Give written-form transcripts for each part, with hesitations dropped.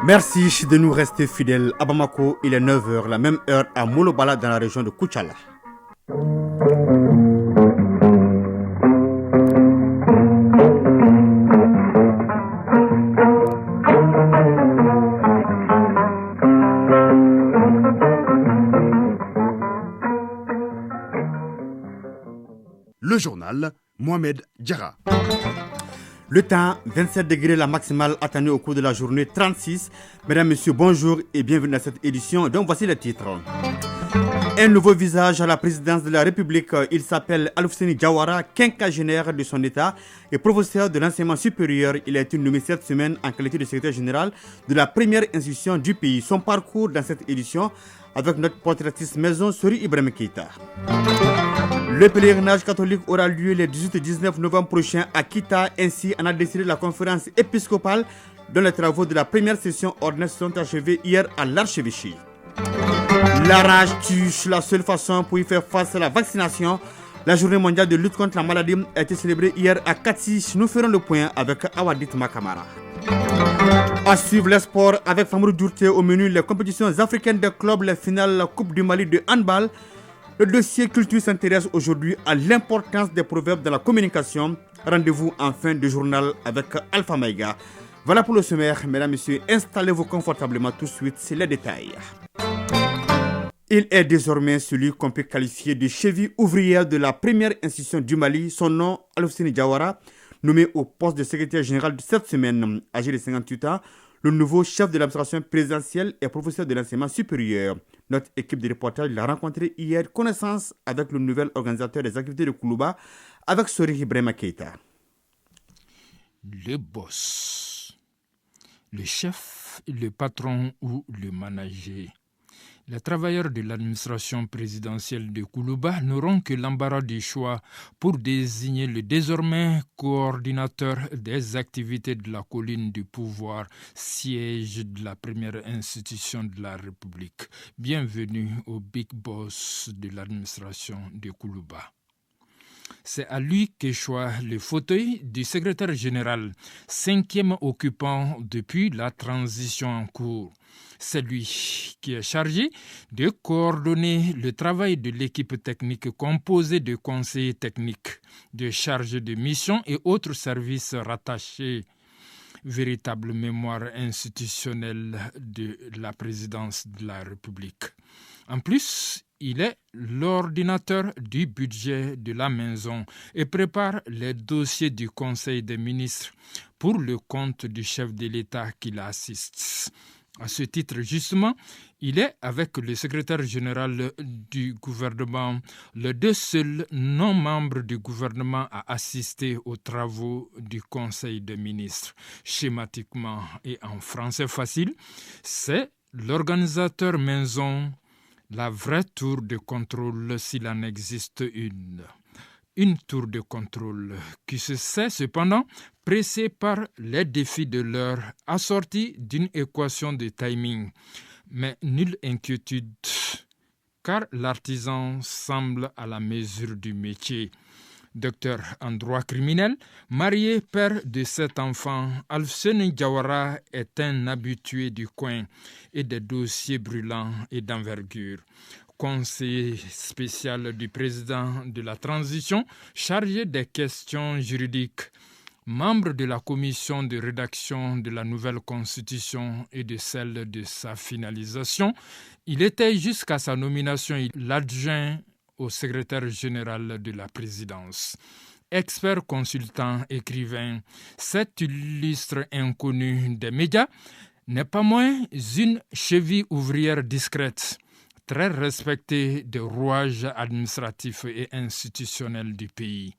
Merci de nous rester fidèles. À Bamako, il est 9 heures, la même heure à Molobala dans la région de Koutchala. Le journal, Mohamed Diarra. Le temps, 27 degrés la maximale attendue au cours de la journée, 36. Mesdames, Messieurs, bonjour et bienvenue dans cette édition. Donc voici les titres. Un nouveau visage à la présidence de la République. Il s'appelle Aloufseni Diawara, quinquagénaire de son État et professeur de l'enseignement supérieur. Il a été nommé cette semaine en qualité de secrétaire général de la première institution du pays. Son parcours dans cette édition avec notre portraitiste maison, Sori Ibrahim Keita. Le pèlerinage catholique aura lieu les 18 et 19 novembre prochains à Kita. Ainsi, en a décidé la conférence épiscopale dont les travaux de la première session ordinaire sont achevés hier à l'archevêché. La rage tue, la seule façon pour y faire face à la vaccination. La journée mondiale de lutte contre la maladie a été célébrée hier à Kati. Nous ferons le point avec Awadit Makamara. À suivre les sports avec Famourou Djourté au menu les compétitions africaines des clubs, les finales la Coupe du Mali de handball. Le dossier culture s'intéresse aujourd'hui à l'importance des proverbes dans la communication. Rendez-vous en fin de journal avec Alpha Maïga. Voilà pour le sommaire, mesdames, messieurs. Installez-vous confortablement tout de suite, c'est les détails. Il est désormais celui qu'on peut qualifier de cheville ouvrière de la première institution du Mali. Son nom, Aloufseni Diawara, nommé au poste de secrétaire général de cette semaine, âgé de 58 ans. Le nouveau chef de l'administration présidentielle et professeur de l'enseignement supérieur. Notre équipe de reportage l'a rencontré hier, connaissance avec le nouvel organisateur des activités de Koulouba, avec Sori Ibrahim Keita. Le boss, le chef, le patron ou le manager. Les travailleurs de l'administration présidentielle de Koulouba n'auront que l'embarras du choix pour désigner le désormais coordinateur des activités de la colline du pouvoir, siège de la première institution de la République. Bienvenue au Big Boss de l'administration de Koulouba. C'est à lui qu'échoit le fauteuil du secrétaire général, cinquième occupant depuis la transition en cours. C'est lui qui est chargé de coordonner le travail de l'équipe technique composée de conseillers techniques, de chargés de mission et autres services rattachés. Véritable mémoire institutionnelle de la présidence de la République. En plus, il est l'ordinateur du budget de la maison et prépare les dossiers du Conseil des ministres pour le compte du chef de l'État qui l'assiste. À ce titre, justement, il est, avec le secrétaire général du gouvernement, les deux seuls non-membres du gouvernement à assister aux travaux du Conseil des ministres. Schématiquement et en français facile, c'est l'organisateur maison, la vraie tour de contrôle s'il en existe une. Une tour de contrôle qui se sait cependant pressée par les défis de l'heure, assortie d'une équation de timing. Mais nulle inquiétude, car l'artisan semble à la mesure du métier. Docteur en droit criminel, marié, père de 7 enfants, Aloufseni Diawara est un habitué du coin et des dossiers brûlants et d'envergure. Conseiller spécial du président de la transition, chargé des questions juridiques, membre de la commission de rédaction de la nouvelle constitution et de celle de sa finalisation, il était jusqu'à sa nomination l'adjoint au secrétaire général de la présidence. Expert consultant, écrivain, cet illustre inconnu des médias n'est pas moins une cheville ouvrière discrète, très respecté des rouages administratifs et institutionnels du pays.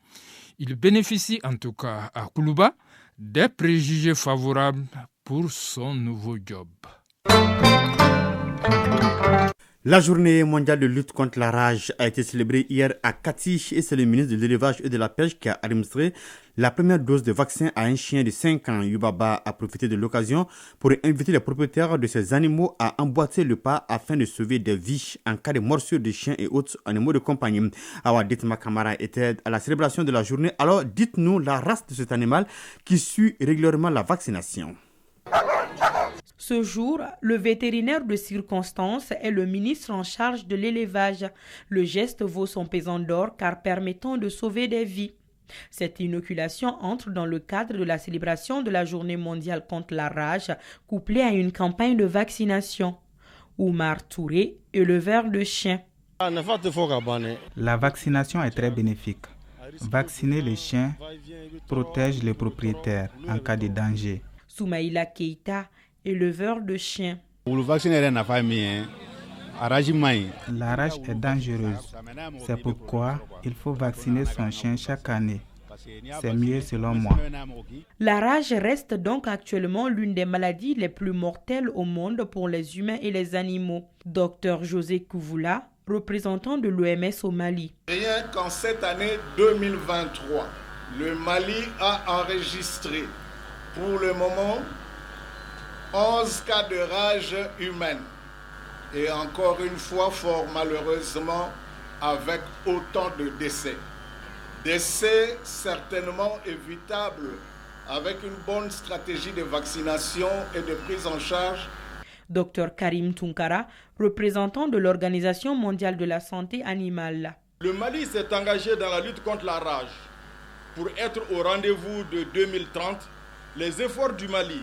Il bénéficie en tout cas à Koulouba des préjugés favorables pour son nouveau job. La journée mondiale de lutte contre la rage a été célébrée hier à Kati et c'est le ministre de l'élevage et de la pêche qui a administré la première dose de vaccin à un chien de 5 ans. Yubaba a profité de l'occasion pour inviter les propriétaires de ces animaux à emboîter le pas afin de sauver des vies en cas de morsure de chiens et autres animaux de compagnie. Awadit Makamara était à la célébration de la journée. Alors dites-nous la race de cet animal qui suit régulièrement la vaccination. Ce jour, le vétérinaire de circonstance est le ministre en charge de l'élevage. Le geste vaut son pesant d'or car permettant de sauver des vies. Cette inoculation entre dans le cadre de la célébration de la Journée mondiale contre la rage, couplée à une campagne de vaccination. Oumar Touré, éleveur de chiens. La vaccination est très bénéfique. Vacciner les chiens protège les propriétaires en cas de danger. Soumaïla Keita, éleveur de chiens. La rage est dangereuse. C'est pourquoi il faut vacciner son chien chaque année. C'est mieux selon moi. La rage reste donc actuellement l'une des maladies les plus mortelles au monde pour les humains et les animaux. Dr José Kouvoula, représentant de l'OMS au Mali. Rien qu'en cette année 2023, le Mali a enregistré pour le moment 11 cas de rage humaine. Et encore une fois, fort malheureusement, avec autant de décès. Décès certainement évitables avec une bonne stratégie de vaccination et de prise en charge. Dr Karim Tunkara, représentant de l'Organisation mondiale de la santé animale. Le Mali s'est engagé dans la lutte contre la rage. Pour être au rendez-vous de 2030, les efforts du Mali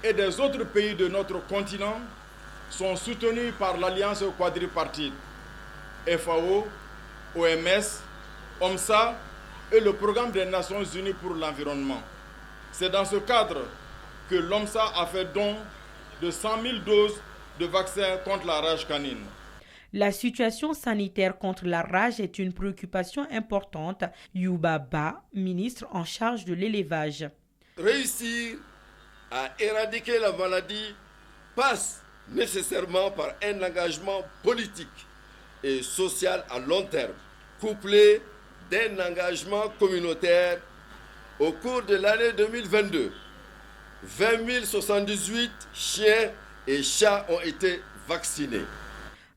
et des autres pays de notre continent sont soutenus par l'Alliance quadripartite, FAO, OMS, OMSA et le Programme des Nations Unies pour l'environnement. C'est dans ce cadre que l'OMSA a fait don de 100 000 doses de vaccins contre la rage canine. La situation sanitaire contre la rage est une préoccupation importante. Youba Ba, ministre en charge de l'élevage. Réussir à éradiquer la maladie passe nécessairement par un engagement politique et social à long terme, couplé d'un engagement communautaire. Au cours de l'année 2022, 20 078 chiens et chats ont été vaccinés.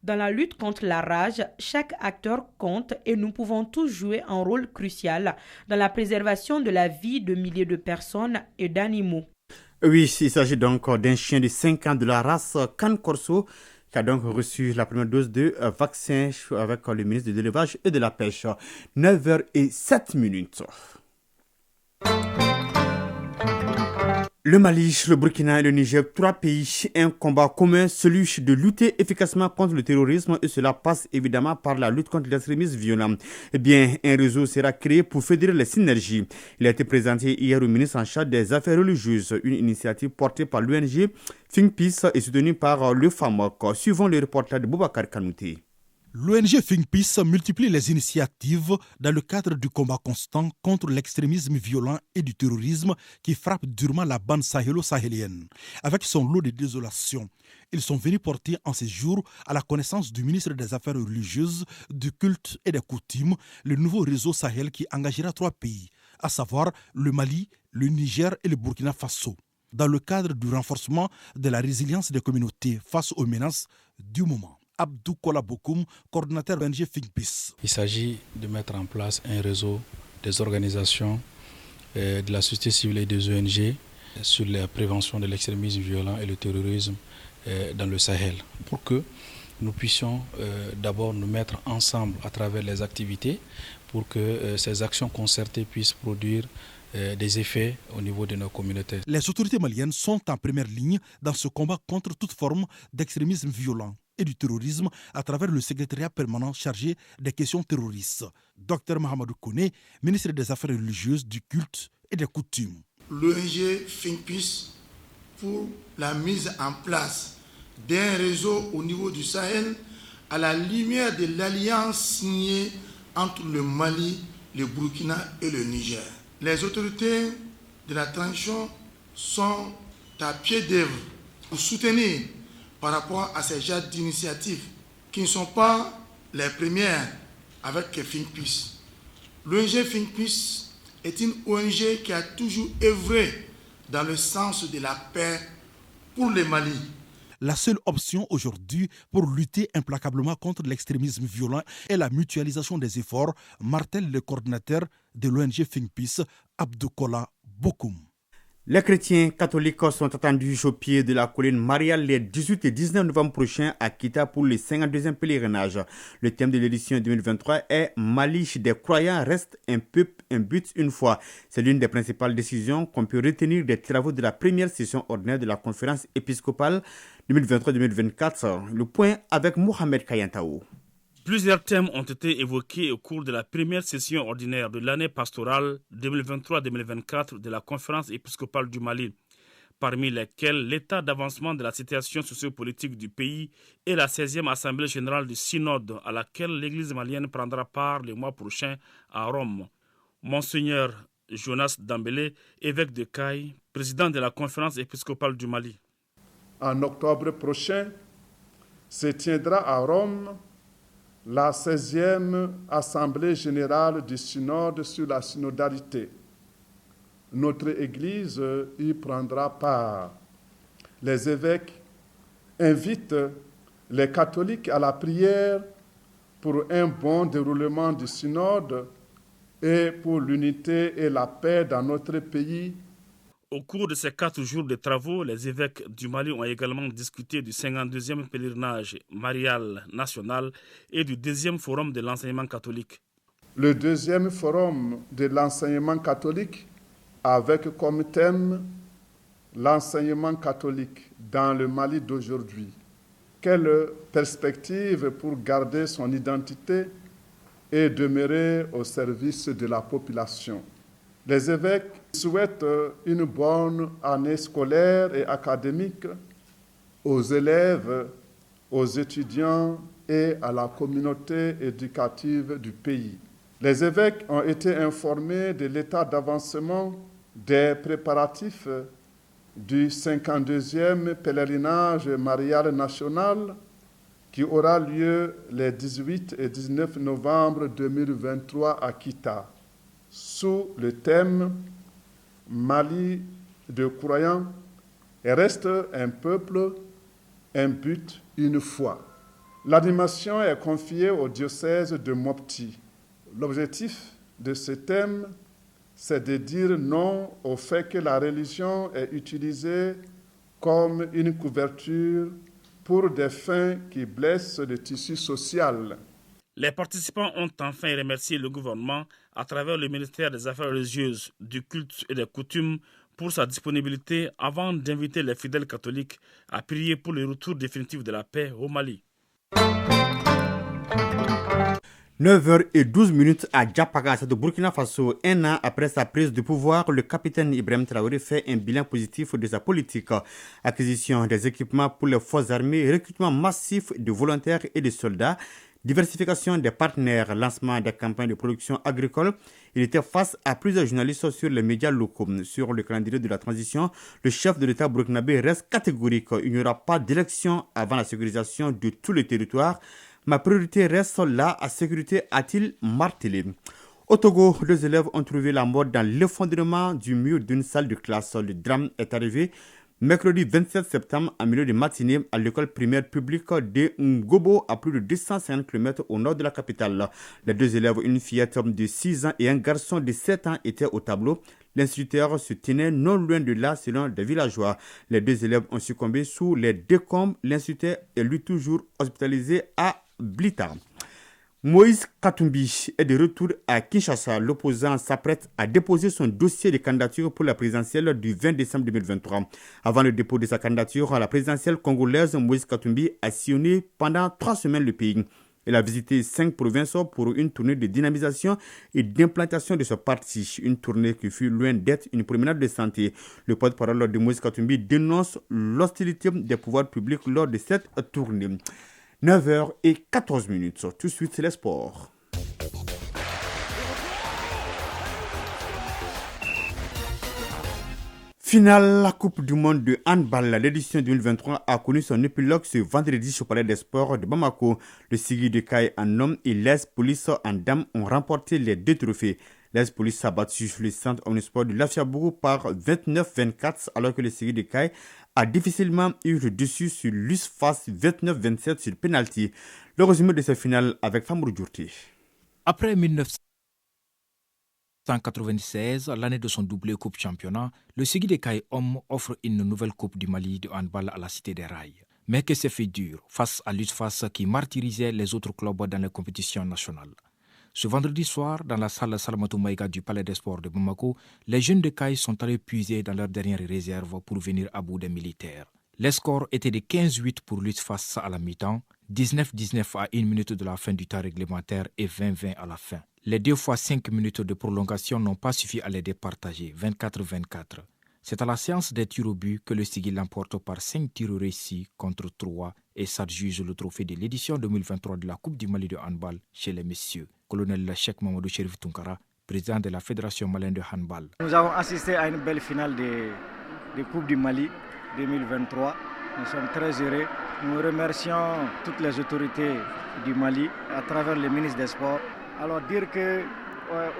Dans la lutte contre la rage, chaque acteur compte et nous pouvons tous jouer un rôle crucial dans la préservation de la vie de milliers de personnes et d'animaux. Oui, il s'agit donc d'un chien de 5 ans de la race Can Corso qui a donc reçu la première dose de vaccin avec le ministre de l'Élevage et de la Pêche. 9h07. Le Mali, le Burkina et le Niger, 3 pays, un combat commun, celui de lutter efficacement contre le terrorisme et cela passe évidemment par la lutte contre l'extrémisme violent. Eh bien, un réseau sera créé pour fédérer les synergies. Il a été présenté hier au ministre en charge des Affaires religieuses, une initiative portée par l'ONG Think Peace et soutenue par le FAMOC. Suivant le reportage de Boubacar Kanouté. L'ONG Think Peace multiplie les initiatives dans le cadre du combat constant contre l'extrémisme violent et du terrorisme qui frappe durement la bande sahélo-sahélienne. Avec son lot de désolation, ils sont venus porter en ces jours à la connaissance du ministre des Affaires religieuses, du culte et des coutumes le nouveau réseau Sahel qui engagera 3 pays, à savoir le Mali, le Niger et le Burkina Faso, dans le cadre du renforcement de la résilience des communautés face aux menaces du moment. Abdou Kola Bokoum, coordinateur ONG Think Peace. Il s'agit de mettre en place un réseau des organisations de la société civile et des ONG sur la prévention de l'extrémisme violent et le terrorisme dans le Sahel, pour que nous puissions d'abord nous mettre ensemble à travers les activités pour que ces actions concertées puissent produire des effets au niveau de nos communautés. Les autorités maliennes sont en première ligne dans ce combat contre toute forme d'extrémisme violent et du terrorisme à travers le secrétariat permanent chargé des questions terroristes. Dr Mahamadou Kone, ministre des Affaires religieuses, du culte et des coutumes. L'ONG Think Peace pour la mise en place d'un réseau au niveau du Sahel à la lumière de l'alliance signée entre le Mali, le Burkina et le Niger. Les autorités de la transition sont à pied d'œuvre pour soutenir par rapport à ces genres d'initiatives qui ne sont pas les premières avec Think Peace. L'ONG Think Peace est une ONG qui a toujours œuvré dans le sens de la paix pour le Mali. La seule option aujourd'hui pour lutter implacablement contre l'extrémisme violent est la mutualisation des efforts, martèle le coordinateur de l'ONG Think Peace, Abdou Kola Bokoum. Les chrétiens catholiques sont attendus au pied de la colline mariale les 18 et 19 novembre prochains à Kita pour le 52e pèlerinage. Le thème de l'édition 2023 est « Mali des croyants reste un peuple, un but, une foi ». C'est l'une des principales décisions qu'on peut retenir des travaux de la première session ordinaire de la conférence épiscopale 2023-2024. Le point avec Mohamed Kayantao. Plusieurs thèmes ont été évoqués au cours de la première session ordinaire de l'année pastorale 2023-2024 de la conférence épiscopale du Mali, parmi lesquels l'état d'avancement de la situation sociopolitique du pays et la 16e Assemblée générale du Synode à laquelle l'Église malienne prendra part le mois prochain à Rome. Monseigneur Jonas Dambélé, évêque de Caille, président de la conférence épiscopale du Mali. En octobre prochain, se tiendra à Rome la 16e Assemblée générale du Synode sur la synodalité. Notre Église y prendra part. Les évêques invitent les catholiques à la prière pour un bon déroulement du synode et pour l'unité et la paix dans notre pays. Au cours de ces 4 jours de travaux, les évêques du Mali ont également discuté du 52e pèlerinage marial national et du 2e forum de l'enseignement catholique. Le 2e forum de l'enseignement catholique avec comme thème l'enseignement catholique dans le Mali d'aujourd'hui. Quelle perspective pour garder son identité et demeurer au service de la population. Les évêques souhaitent une bonne année scolaire et académique aux élèves, aux étudiants et à la communauté éducative du pays. Les évêques ont été informés de l'état d'avancement des préparatifs du 52e pèlerinage marial national qui aura lieu les 18 et 19 novembre 2023 à Kita, sous le thème « Mali de croyants reste un peuple, un but, une foi ». L'animation est confiée au diocèse de Mopti. L'objectif de ce thème, c'est de dire non au fait que la religion est utilisée comme une couverture pour des fins qui blessent le tissu social. Les participants ont enfin remercié le gouvernement à travers le ministère des Affaires religieuses, du culte et des coutumes pour sa disponibilité avant d'inviter les fidèles catholiques à prier pour le retour définitif de la paix au Mali. 9h12 à Djapaga, de Burkina Faso. Un an après sa prise de pouvoir, le capitaine Ibrahim Traoré fait un bilan positif de sa politique. Acquisition des équipements pour les forces armées, recrutement massif de volontaires et de soldats, diversification des partenaires, lancement des campagnes de production agricole. Il était face à plusieurs journalistes sur les médias locaux. Sur le calendrier de la transition, le chef de l'État burkinabé reste catégorique. Il n'y aura pas d'élection avant la sécurisation de tous les territoires. Ma priorité reste la sécurité, a-t-il martelé. Au Togo, 2 élèves ont trouvé la mort dans l'effondrement du mur d'une salle de classe. Le drame est arrivé mercredi 27 septembre en milieu de matinée à l'école primaire publique de Ngobo à plus de 250 km au nord de la capitale. Les 2 élèves, une fillette de 6 ans et un garçon de 7 ans étaient au tableau. L'instituteur se tenait non loin de là selon des villageois. Les 2 élèves ont succombé sous les décombres. L'instituteur est lui toujours hospitalisé à Blita. Moïse Katumbi est de retour à Kinshasa. L'opposant s'apprête à déposer son dossier de candidature pour la présidentielle du 20 décembre 2023. Avant le dépôt de sa candidature à la présidentielle congolaise, Moïse Katumbi a sillonné pendant 3 semaines le pays. Il a visité 5 provinces pour une tournée de dynamisation et d'implantation de ce parti. Une tournée qui fut loin d'être une promenade de santé. Le porte-parole de Moïse Katumbi dénonce l'hostilité des pouvoirs publics lors de cette tournée. 9h14. Tout de suite, c'est les sports. Finale, la Coupe du monde de handball. L'édition 2023 a connu son épilogue ce vendredi au Palais des Sports de Bamako. Le Siggi de Caille en hommes et l'Es Police en dames ont remporté les 2 trophées. L'Es Police a battu le centre omnisport de Lafiabourg par 29-24 alors que le Siggi de Caille a difficilement eu le dessus sur l'USFAS 29-27 sur penalty. Le résumé de cette finale avec Famour Djourti. Après 1900 1996, l'année de son doublé Coupe Championnat, le Ségui de Kaï Homme offre une nouvelle Coupe du Mali de handball à la Cité des Rails. Mais que c'est fait dur face à l'UTFAS qui martyrisait les autres clubs dans les compétitions nationales. Ce vendredi soir, dans la salle Salamatou Maïga du Palais des Sports de Bamako, les jeunes de Kaï sont allés puiser dans leurs dernières réserves pour venir à bout des militaires. Les scores étaient de 15-8 pour l'UTFAS à la mi-temps, 19-19 à 1 minute de la fin du temps réglementaire et 20-20 à la fin. Les 2 fois 5 minutes de prolongation n'ont pas suffi à les départager, 24-24. C'est à la séance des tirs au but que le Ségui l'emporte par 5 tirs réussis contre 3 et s'adjuge le trophée de l'édition 2023 de la Coupe du Mali de handball chez les messieurs. Colonel Cheikh Mamadou Chérif Tunkara, président de la Fédération malienne de handball. Nous avons assisté à une belle finale de Coupe du Mali 2023. Nous sommes très heureux. Nous remercions toutes les autorités du Mali à travers le ministre des Sports. Alors dire que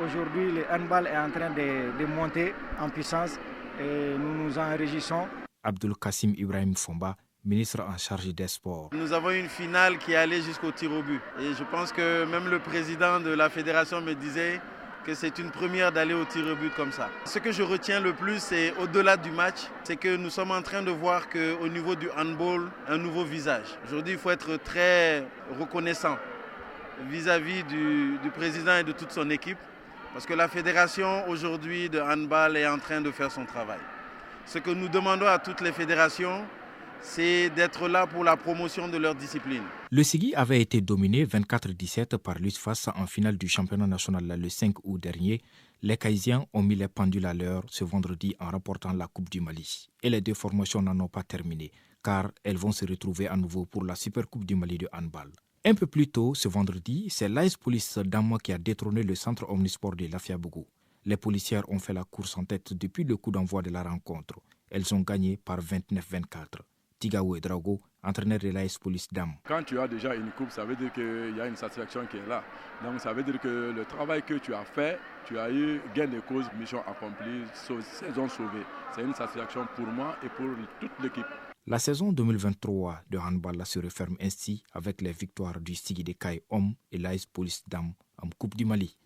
aujourd'hui le handball est en train de monter en puissance et nous nous en réjouissons. Abdul Kassim Ibrahim Fomba, ministre en charge des sports. Nous avons une finale qui est allée jusqu'au tir au but. Et je pense que même le président de la fédération me disait que c'est une première d'aller au tir au but comme ça. Ce que je retiens le plus, c'est au-delà du match, c'est que nous sommes en train de voir qu'au niveau du handball, un nouveau visage. Aujourd'hui, il faut être très reconnaissant vis-à-vis du président et de toute son équipe, parce que la fédération aujourd'hui de handball est en train de faire son travail. Ce que nous demandons à toutes les fédérations, c'est d'être là pour la promotion de leur discipline. Le Ségui avait été dominé 24-17 par l'UTFAS en finale du championnat national le 5 août dernier. Les Kaïsiens ont mis les pendules à l'heure ce vendredi en remportant la Coupe du Mali. Et les deux formations n'en ont pas terminé, car elles vont se retrouver à nouveau pour la Super Coupe du Mali de handball. Un peu plus tôt, ce vendredi, c'est l'AS Police Dama qui a détrôné le centre omnisport de Lafiabougou. Les policières ont fait la course en tête depuis le coup d'envoi de la rencontre. Elles ont gagné par 29-24. Tigaou et Drago, entraîneur de l'AS Police Dame. Quand tu as déjà une coupe, ça veut dire qu'il y a une satisfaction qui est là. Donc ça veut dire que le travail que tu as fait, tu as eu gain de cause, mission accomplie, saison sauvée. C'est une satisfaction pour moi et pour toute l'équipe. La saison 2023 de handball se referme ainsi avec les victoires du Ségui de Kaï Homme et l'AS Police Dame en Coupe du Mali.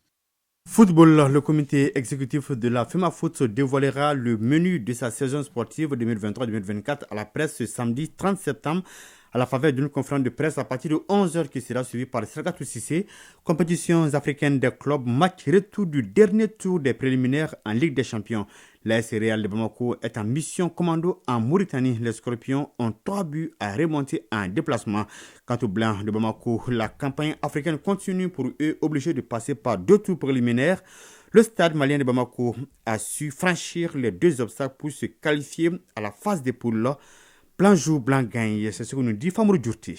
Football, le comité exécutif de la FEMAFOOT dévoilera le menu de sa saison sportive 2023-2024 à la presse ce samedi 30 septembre à la faveur d'une conférence de presse à partir de 11h qui sera suivie par Sergatou Cissé. Compétitions africaines des clubs, match retour du dernier tour des préliminaires en Ligue des Champions. L'AS Real de Bamako est en mission commando en Mauritanie. Les Scorpions ont 3 buts à remonter en déplacement. Quant aux Blancs de Bamako, la campagne africaine continue pour eux, obligés de passer par 2 tours préliminaires. Le stade malien de Bamako a su franchir les 2 obstacles pour se qualifier à la phase des poules. Blanc joue, blanc gagne, c'est ce que nous dit Famourou Djourti.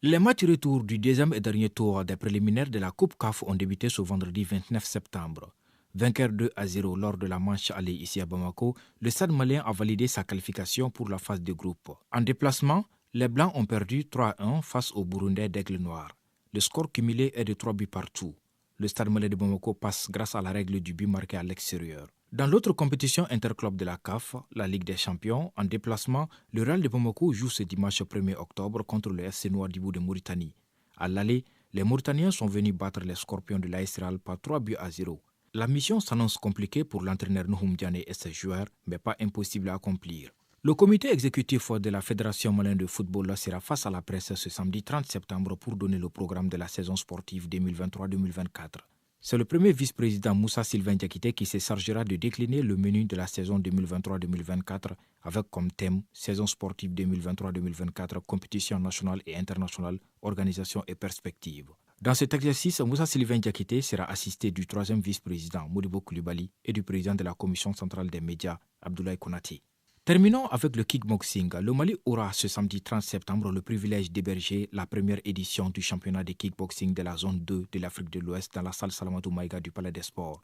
Les matchs retour du deuxième et dernier tour des préliminaires de la Coupe CAF ont débuté ce vendredi 29 septembre. Vainqueur 2-0 lors de la manche allée ici à Bamako, le stade malien a validé sa qualification pour la phase de groupe. En déplacement, les Blancs ont perdu 3-1 face aux Burundais d'Aigle Noir. Le score cumulé est de 3 buts partout. Le stade malien de Bamako passe grâce à la règle du but marqué à l'extérieur. Dans l'autre compétition interclub de la CAF, la Ligue des Champions, en déplacement, le Real de Bamako joue ce dimanche 1er octobre contre le SC Nouadhibou de Mauritanie. À l'aller, les Mauritaniens sont venus battre les Scorpions de l'AS Real par 3-0. La mission s'annonce compliquée pour l'entraîneur Nouhoum Diané et ses joueurs, mais pas impossible à accomplir. Le comité exécutif de la Fédération malienne de football sera face à la presse ce samedi 30 septembre pour donner le programme de la saison sportive 2023-2024. C'est le premier vice-président Moussa Sylvain Diakité qui se chargera de décliner le menu de la saison 2023-2024 avec comme thème saison sportive 2023-2024, compétition nationale et internationale, organisation et perspective. Dans cet exercice, Moussa Sylvain Diakité sera assisté du 3e vice-président Modibo Koulibaly et du président de la commission centrale des médias Abdoulaye Konati. Terminons avec le kickboxing. Le Mali aura ce samedi 30 septembre le privilège d'héberger la première édition du championnat de kickboxing de la zone 2 de l'Afrique de l'Ouest dans la salle Salamatou Maïga du Palais des Sports.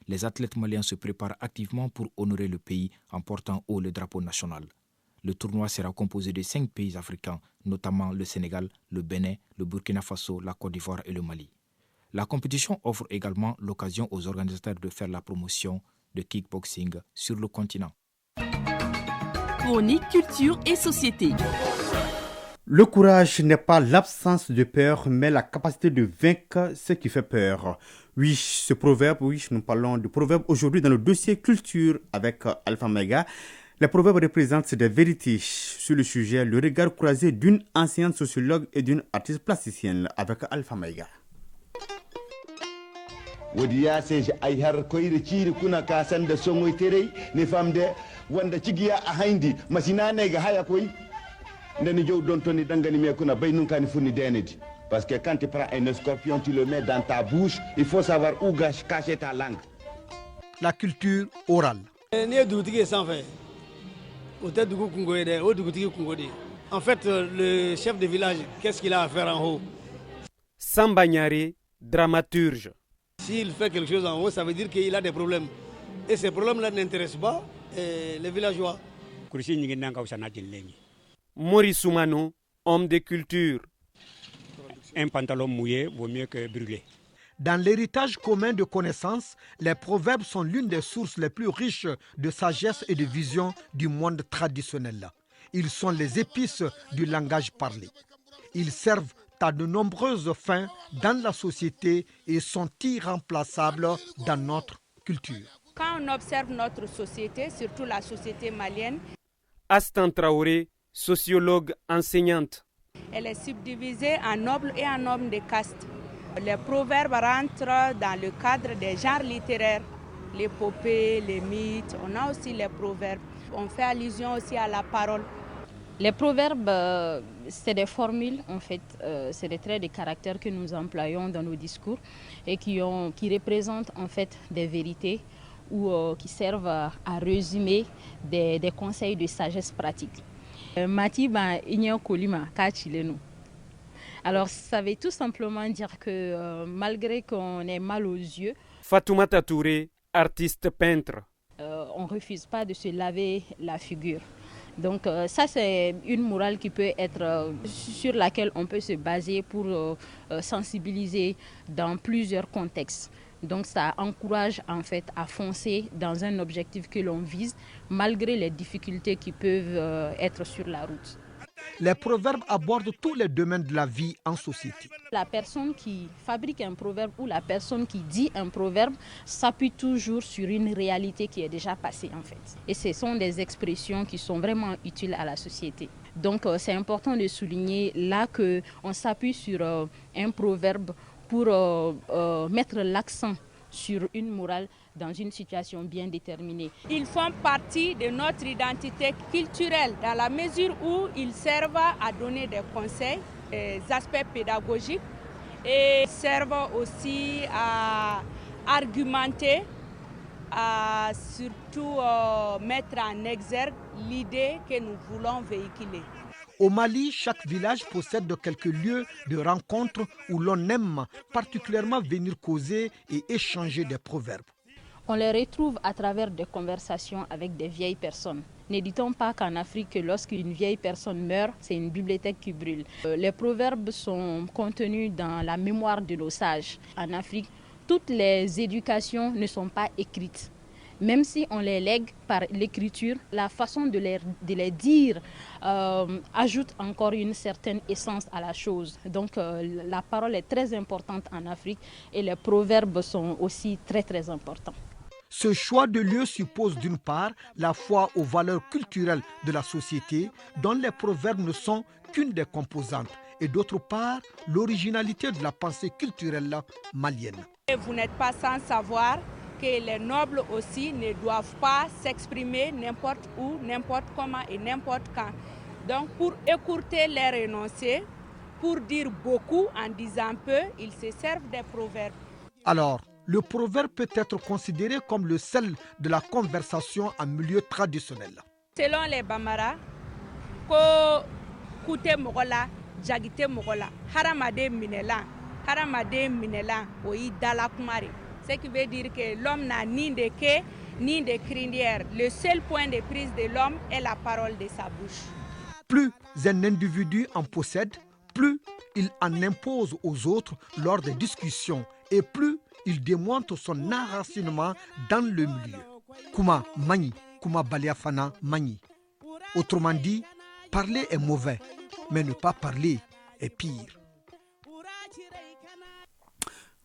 Les athlètes maliens se préparent activement pour honorer le pays en portant haut le drapeau national. Le tournoi sera composé de 5 pays africains, notamment le Sénégal, le Bénin, le Burkina Faso, la Côte d'Ivoire et le Mali. La compétition offre également l'occasion aux organisateurs de faire la promotion de kickboxing sur le continent. Chronique, culture et société. Le courage n'est pas l'absence de peur, mais la capacité de vaincre ce qui fait peur. Oui, ce proverbe, nous parlons de proverbe aujourd'hui dans le dossier culture avec Alpha Mega. Les proverbes représentent des vérités sur le sujet, le regard croisé d'une ancienne sociologue et d'une artiste plasticienne avec Alpha Mega. Wodiya sai ai har koyre ciri kuna kasan da songoy terey ne famde wanda cigiya a haindi masina ne ga haya koy ndeni jow don toni dangani me kuna bay nun kani funni denedi parce que quand tu prends un scorpion tu le mets dans ta bouche, il faut savoir où cacher ta langue. La culture orale. En fait, le chef de village, qu'est-ce qu'il a à faire en haut? Samba Niaré, dramaturge. S'il fait quelque chose en haut, ça veut dire qu'il a des problèmes. Et ces problèmes-là n'intéressent pas les villageois. Maurice Soumano, homme de culture. Un pantalon mouillé vaut mieux que brûlé. Dans l'héritage commun de connaissances, les proverbes sont l'une des sources les plus riches de sagesse et de vision du monde traditionnel. Ils sont les épices du langage parlé. Ils servent à de nombreuses fins dans la société et sont irremplaçables dans notre culture. Quand on observe notre société, surtout la société malienne, Astan Traoré, sociologue enseignante. Elle est subdivisée en nobles et en hommes de caste. Les proverbes rentrent dans le cadre des genres littéraires, l'épopée, les mythes, on a aussi les proverbes. On fait allusion aussi à la parole. Les proverbes, c'est des formules, en fait, c'est des traits de caractère que nous employons dans nos discours et qui représentent en fait des vérités ou qui servent à résumer des conseils de sagesse pratique. Matiba Inyo Kolima Kachilenu. Alors ça veut tout simplement dire que malgré qu'on ait mal aux yeux, Fatoumata Touré, artiste peintre. On ne refuse pas de se laver la figure. Donc ça c'est une morale qui peut être sur laquelle on peut se baser pour sensibiliser dans plusieurs contextes. Donc ça encourage en fait à foncer dans un objectif que l'on vise malgré les difficultés qui peuvent être sur la route. Les proverbes abordent tous les domaines de la vie en société. La personne qui fabrique un proverbe ou la personne qui dit un proverbe s'appuie toujours sur une réalité qui est déjà passée en fait. Et ce sont des expressions qui sont vraiment utiles à la société. Donc c'est important de souligner là qu'on s'appuie sur un proverbe pour mettre l'accent sur une morale dans une situation bien déterminée. Ils font partie de notre identité culturelle dans la mesure où ils servent à donner des conseils, des aspects pédagogiques et servent aussi à argumenter, à surtout mettre en exergue l'idée que nous voulons véhiculer. Au Mali, chaque village possède quelques lieux de rencontre où l'on aime particulièrement venir causer et échanger des proverbes. On les retrouve à travers des conversations avec des vieilles personnes. N'éditons pas qu'en Afrique, lorsqu'une vieille personne meurt, c'est une bibliothèque qui brûle. Les proverbes sont contenus dans la mémoire de nos sages. En Afrique, toutes les éducations ne sont pas écrites. Même si on les lègue par l'écriture, la façon de les dire ajoute encore une certaine essence à la chose. Donc la parole est très importante en Afrique et les proverbes sont aussi très très importants. Ce choix de lieu suppose d'une part la foi aux valeurs culturelles de la société dont les proverbes ne sont qu'une des composantes et d'autre part l'originalité de la pensée culturelle malienne. Et vous n'êtes pas sans savoir que les nobles aussi ne doivent pas s'exprimer n'importe où, n'importe comment et n'importe quand. Donc pour écourter les énoncés, pour dire beaucoup en disant peu, ils se servent des proverbes. Alors, le proverbe peut être considéré comme le sel de la conversation en milieu traditionnel. Selon les Bambara, ko kute mogola, jagite mogola, haramade minela, oyi dala kumare. Ce qui veut dire que l'homme n'a ni de quai, ni de crinière. Le seul point de prise de l'homme est la parole de sa bouche. Plus un individu en possède, plus il en impose aux autres lors des discussions et plus il démontre son enracinement dans le milieu. Kuma mani, kuma baliafana mani. Autrement dit, Parler est mauvais, mais ne pas parler est pire.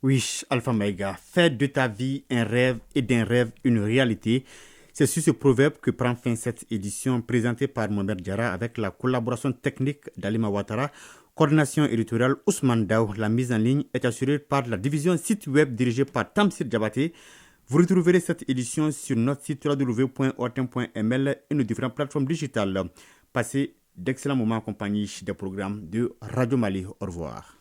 Oui, Alpha Maïga, fais de ta vie un rêve et d'un rêve une réalité. C'est sur ce proverbe que prend fin cette édition présentée par Mohamed Diarra avec la collaboration technique d'Alima Ouattara, coordination éditoriale Ousmane Daou. La mise en ligne est assurée par la division site web dirigée par Tamsir Diabaté. Vous retrouverez cette édition sur notre site www.ortem.ml et nos différentes plateformes digitales. Passez d'excellents moments en compagnie des programmes de Radio Mali. Au revoir.